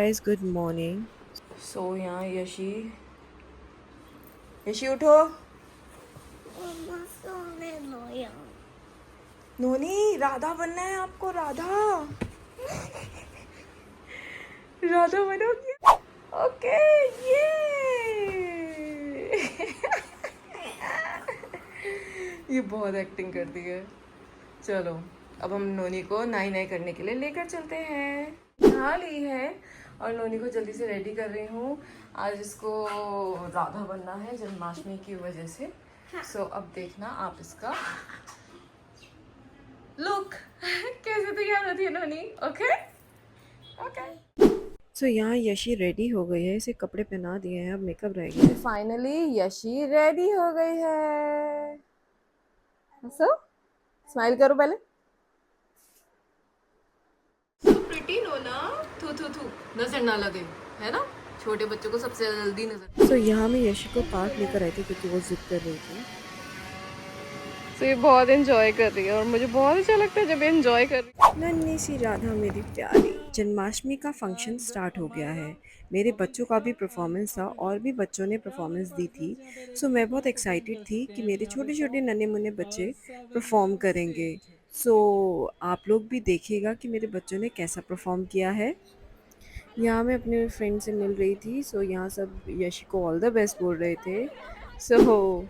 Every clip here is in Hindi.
guys, good morning. सो यहाँ यशी यशी उठो। नोनी राधा बनना है आपको। राधा राधा बनोगी। ओके ये ये बहुत एक्टिंग करती है। चलो अब हम नोनी को नाई नाई करने के लिए लेकर चलते हैं। नहा ली है और नोनी को जल्दी से रेडी कर रही हूँ। आज इसको राधा बनना है जन्माष्टमी की वजह से। सो अब देखना आप इसका लुक कैसे तैयार होती है नोनी। Okay okay. So यहाँ यशी रेडी हो गई है, इसे कपड़े पहना दिए हैं, अब मेकअप रह गया है। फाइनली यशी रेडी हो गई है। हंसो, स्माइल करो पहले। प्रिटी नोना, थू थू थू, नजर ना लगे, है ना। छोटे बच्चों को सबसे जल्दी नजर। So यहाँ मैं यशी को पार्क लेकर आई थी क्योंकि वो जिद कर रही थी। तो ये बहुत एंजॉय कर रही है और मुझे बहुत अच्छा लगता है जब एंजॉय कर रही है। नन्ही सी राधा मेरी प्यारी। जन्माष्टमी का फंक्शन स्टार्ट हो गया है। मेरे बच्चों का भी परफॉर्मेंस था और भी बच्चों ने परफॉर्मेंस दी थी। सो मैं बहुत एक्साइटेड थी कि मेरे छोटे छोटे नन्हे मुन्ने बच्चे परफॉर्म करेंगे। सो आप लोग भी देखिएगा कि मेरे बच्चों ने कैसा परफॉर्म किया है। यहाँ मैं अपने फ्रेंड से मिल रही थी। सो यहाँ सब यशी को ऑल द बेस्ट बोल रहे थे। सो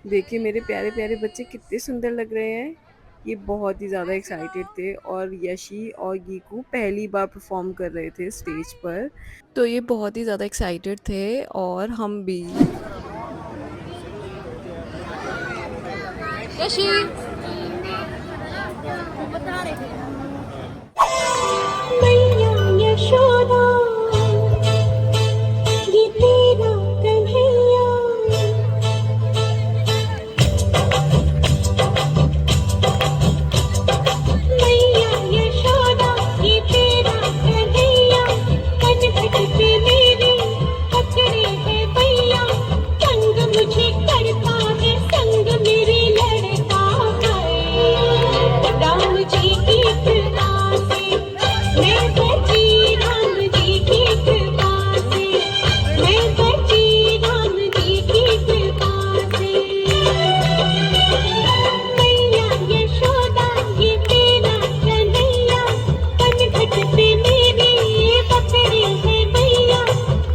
देखिए मेरे प्यारे प्यारे बच्चे कितने सुंदर लग रहे हैं। ये बहुत ही ज़्यादा एक्साइटेड थे और यशी और गीकू पहली बार परफॉर्म कर रहे थे स्टेज पर। तो ये बहुत ही ज़्यादा एक्साइटेड थे और हम भी। यशी मैया यशोदा ये तेरा कन्हैया मैया यशोदा ये तेरा कन्हैया कनखट पे मेरे पकड़े है भैया संग मुझे करता है संग मेरे लड़ता है राम जी की कृपा से मैं बची राम जी की कृपा से मैं बची राम जी की कृपा से मैया यशोदा ये तेरा कन्हैया कनखट पे मेरे पकड़े है भैया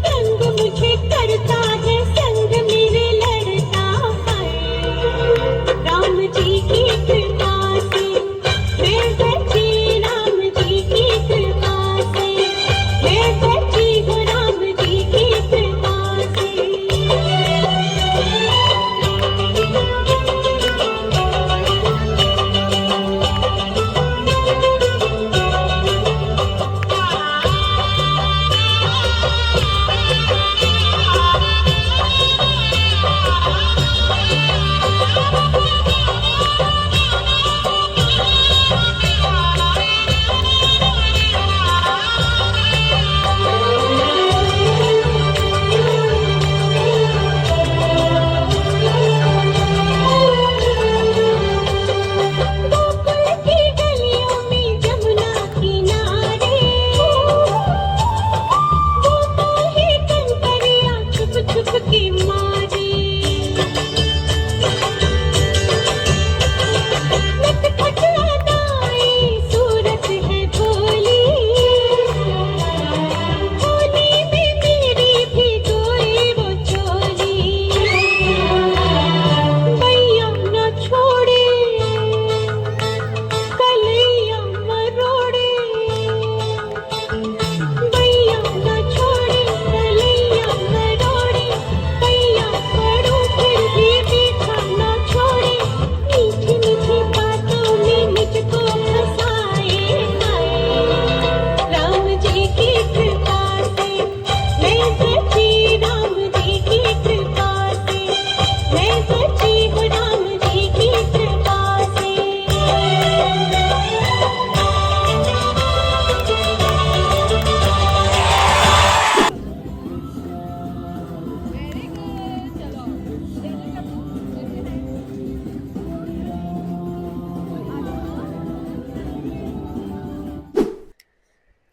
संग मुझे करता है संग मेरे लड़ता है राम जी की कृपा से मैं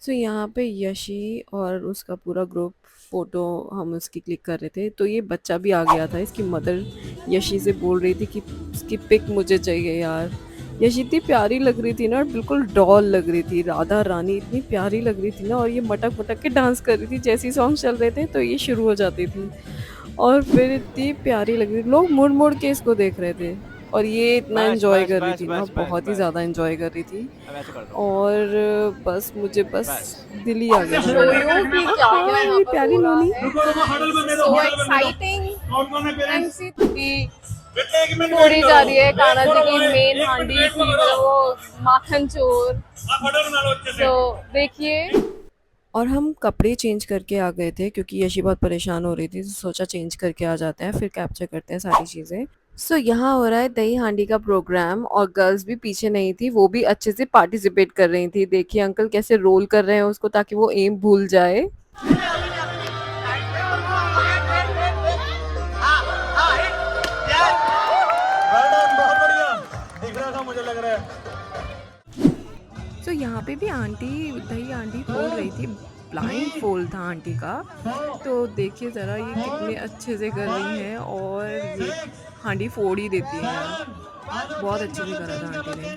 सो यहाँ पे यशी और उसका पूरा ग्रुप फ़ोटो हम उसकी क्लिक कर रहे थे, तो ये बच्चा भी आ गया था। इसकी मदर यशी से बोल रही थी कि इसकी पिक मुझे चाहिए यार। यशी इतनी प्यारी लग रही थी ना, और बिल्कुल डॉल लग रही थी, राधा रानी इतनी प्यारी लग रही थी ना, और ये मटक-मटक के डांस कर रही थी। जैसे ही सॉन्ग चल रहे थे तो ये शुरू हो जाती थी, और फिर इतनी प्यारी लग रही थी। लोग मुड़-मुड़ के इसको देख रहे थे, और ये इतना बस एन्जॉय बस कर रही बस थी ना, बस बस बहुत ही बस ज़्यादा एन्जॉय कर रही थी। अब ऐसे कर दो और बस मुझे बस बस दिल ही आ गया शो मेरा। यू कि क्या क्या यहाँ ये पर प्यारी हो रहा नोनी। है। सो एक्साइटिंग एंड सी कि फोड़ी जा रही है कान्हा जी की मेन हांडी थी, मतलब वो माखन चोर। तो देखिए, और हम कपड़े चेंज करके आ गए थे क्योंकि यशी बहुत परेशान हो रही थी, तो सोचा चेंज करके आ जाते हैं, फिर कैप्चर करते हैं सारी चीज़ें। सो यहाँ हो रहा है दही हांडी का प्रोग्राम, और गर्ल्स भी पीछे नहीं थी, वो भी अच्छे से पार्टिसिपेट कर रही थी। देखिए अंकल कैसे रोल कर रहे हैं उसको ताकि वो एम भूल जाए। बहुत बढ़िया दिख रहा था मुझे लग रहा है। सो यहाँ पे भी आंटी दही हांडी फोड़ रही थी, ब्लाइंड फोल्ड था आंटी का। तो देखिए ज़रा ये कितने अच्छे से कर रही हैं, और ये हांडी फोड़ ही देती हैं यार, बहुत अच्छे से करा था आंटी ने।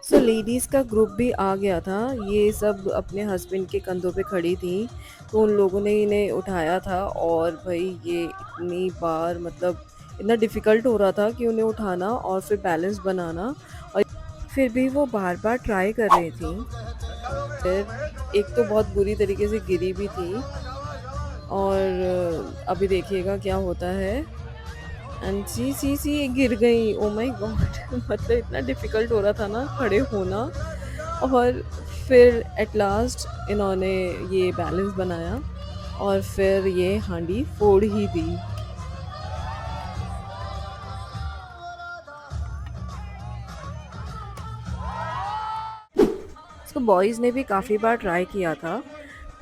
सो लेडीज़ का ग्रुप भी आ गया था, ये सब अपने हस्बैंड के कंधों पे खड़ी थी, तो उन लोगों ने इन्हें उठाया था, और भाई ये इतनी बार मतलब इतना डिफ़िकल्ट हो रहा था कि उन्हें उठाना और फिर बैलेंस बनाना, और फिर भी वो बार-बार ट्राई कर रही थी। फिर एक तो बहुत बुरी तरीके से गिरी भी थी, और अभी देखिएगा क्या होता है। एंड सी ये गिर गई, ओ माय गॉड मतलब इतना डिफ़िकल्ट हो रहा था ना खड़े होना, और फिर एट लास्ट इन्होंने ये बैलेंस बनाया, और फिर ये हांडी फोड़ ही दी। इसको बॉयज़ ने भी काफ़ी बार ट्राई किया था,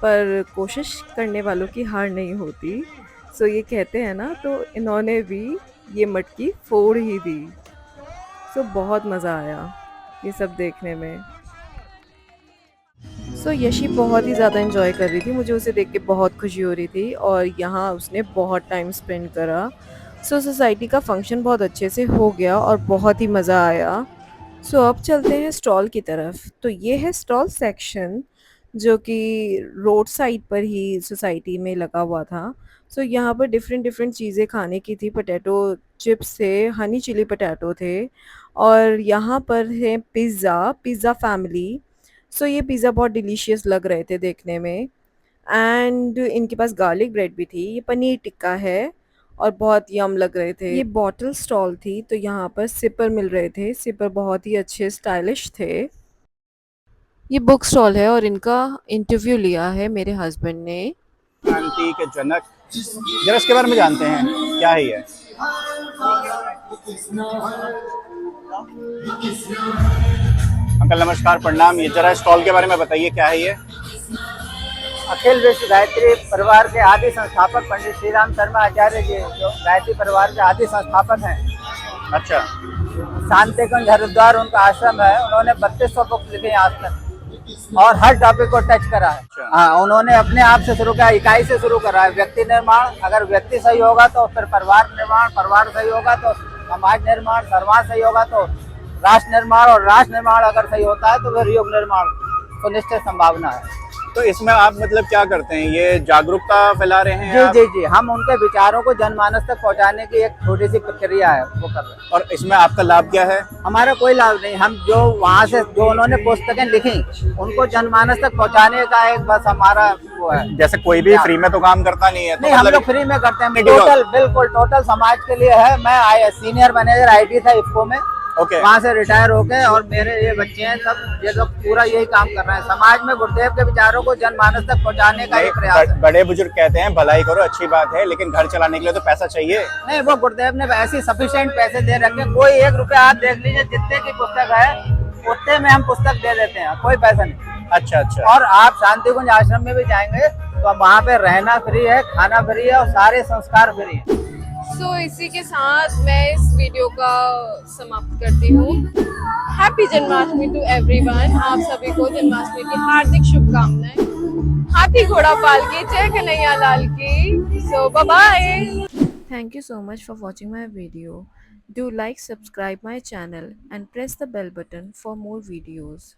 पर कोशिश करने वालों की हार नहीं होती। सो ये कहते हैं ना, तो इन्होंने भी ये मटकी फोड़ ही दी। सो बहुत मज़ा आया ये सब देखने में। सो यशी बहुत ही ज़्यादा एंजॉय कर रही थी, मुझे उसे देख के बहुत खुशी हो रही थी, और यहाँ उसने बहुत टाइम स्पेंड करा। सो सोसाइटी का फंक्शन बहुत अच्छे से हो गया और बहुत ही मज़ा आया। सो अब चलते हैं स्टॉल की तरफ। तो ये है स्टॉल सेक्शन, जो कि रोड साइड पर ही सोसाइटी में लगा हुआ था। सो यहाँ पर डिफरेंट डिफरेंट चीज़ें खाने की थी, पोटैटो चिप्स थे, हनी चिली पोटैटो थे, और यहाँ पर है पिज़्ज़ा फैमिली। सो ये पिज़्ज़ा बहुत डिलीशियस लग रहे थे देखने में, एंड इनके पास गार्लिक ब्रेड भी थी। ये पनीर टिक्का है, और बहुत यम लग रहे थे। ये बॉटल स्टॉल थी, तो यहाँ पर सिपर मिल रहे थे, सिपर बहुत ही अच्छे स्टाइलिश थे। ये बुक स्टॉल है, और इनका इंटरव्यू लिया है मेरे हस्बैंड ने। क्रांति के जनक जरा इसके बारे में जानते हैं क्या है ये। अंकल नमस्कार प्रणाम, ये जरा स्टॉल के बारे में बताइए क्या है ये। अखिल विश्व गायत्री परिवार के आदि संस्थापक पंडित श्री राम शर्मा आचार्य जी, जो गायत्री परिवार के आदि संस्थापक हैं। अच्छा शांति कुंज हरिद्वार उनका आश्रम है। उन्होंने 3200 बुक्स लिखे हैं आज तक, और हर टॉपिक को टच करा है। अच्छा। हाँ, उन्होंने अपने आप से शुरू किया, इकाई से शुरू करा है। व्यक्ति निर्माण, अगर व्यक्ति सही होगा तो फिर परिवार निर्माण, परिवार सही होगा तो समाज निर्माण, समाज सही होगा तो राष्ट्र निर्माण, और राष्ट्र निर्माण अगर सही होता है तो फिर युग निर्माण सुनिश्चित संभावना है। तो इसमें आप मतलब क्या करते हैं, ये जागरूकता फैला रहे हैं जी आप? जी जी, हम उनके विचारों को जनमानस तक पहुंचाने की एक छोटी सी प्रक्रिया है, वो कर रहे हैं। और इसमें आपका लाभ क्या है? हमारा कोई लाभ नहीं, हम जो वहाँ से जो उन्होंने पुस्तकें लिखी उनको जनमानस तक पहुँचाने का एक बस हमारा वो है। जैसे कोई भी फ्री में तो काम करता नहीं है, तो नहीं, हम मतलब लोग फ्री में करते हैं, नहीं, टोटल बिल्कुल टोटल समाज के लिए है। मैं सीनियर मैनेजर IT था इफ्को में, ओके। वहाँ से रिटायर होके, और मेरे ये बच्चे हैं सब, ये लोग पूरा यही काम कर रहे हैं। समाज में गुरुदेव के विचारों को जनमानस तक पहुँचाने का एक प्रयास है। बड़े बुजुर्ग कहते हैं भलाई करो अच्छी बात है, लेकिन घर चलाने के लिए तो पैसा चाहिए। नहीं, वो गुरुदेव ने ऐसी सफिशिएंट पैसे दे रखे, कोई 1 रुपया आप देख लीजिए, जितने की पुस्तक है उतने में हम पुस्तक दे देते हैं, कोई पैसा नहीं। अच्छा अच्छा। और आप शांति कुंज आश्रम में भी जाएंगे तो वहाँ पे रहना फ्री है, खाना फ्री है, और सारे संस्कार फ्री है। सो इसी के साथ मैं इस वीडियो का समाप्त करती हूँ। Happy Janmashtami to everyone. आप सभी को जन्माष्टमी की हार्दिक शुभकामनाएं। हाथी घोड़ा पाल की जय कन्हैया लाल की। So bye bye. Thank you so much for watching my video. Do like, subscribe my channel and press the bell button for more videos.